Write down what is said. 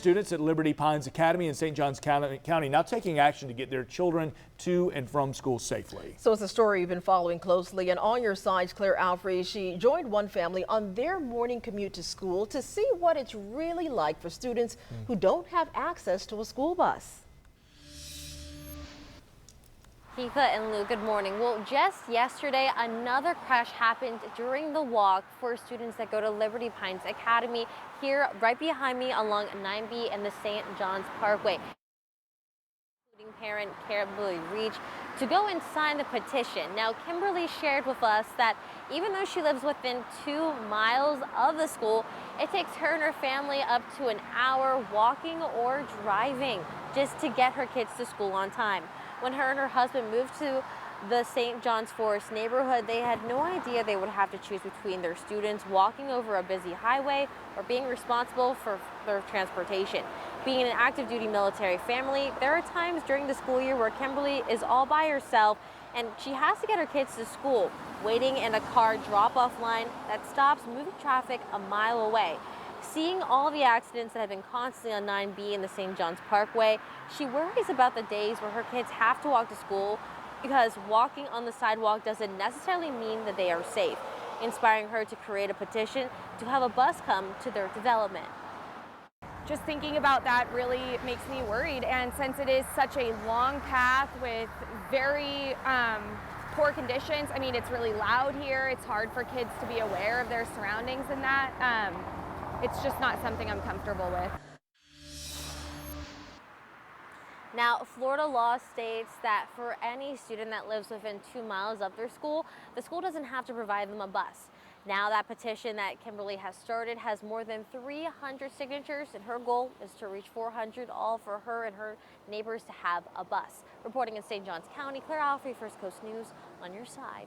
Students at Liberty Pines Academy in St. Johns County now taking action to get their children to and from school safely. So it's a story you've been following closely, and on your sides, Claire Alfrey, she joined one family on their morning commute to school to see what it's really like for students who don't have access to a school bus. Kika and Lou, good morning. Well, just yesterday, another crash happened during the walk for students that go to Liberty Pines Academy here right behind me along 9B and the St. John's Parkway. Including parent Kimberley Reach to go and sign the petition. Now, Kimberly shared with us that even though she lives within 2 miles of the school, it takes her and her family up to an hour walking or driving just to get her kids to school on time. When her and her husband moved to the St. John's Forest neighborhood, they had no idea they would have to choose between their students walking over a busy highway or being responsible for their transportation. Being an active duty military family, there are times during the school year where Kimberly is all by herself and she has to get her kids to school, waiting in a car drop-off line that stops moving traffic a mile away. Seeing all the accidents that have been constantly on 9B in the St. John's Parkway, she worries about the days where her kids have to walk to school because walking on the sidewalk doesn't necessarily mean that they are safe, inspiring her to create a petition to have a bus come to their development. Just thinking about that really makes me worried, and since it is such a long path with very poor conditions, I mean, it's really loud here, it's hard for kids to be aware of their surroundings and that. It's just not something I'm comfortable with. Now, Florida law states that for any student that lives within 2 miles of their school, the school doesn't have to provide them a bus. Now, that petition that Kimberly has started has more than 300 signatures, and her goal is to reach 400, all for her and her neighbors to have a bus. Reporting in St. Johns County, Claire Alfrey, First Coast News, on your side.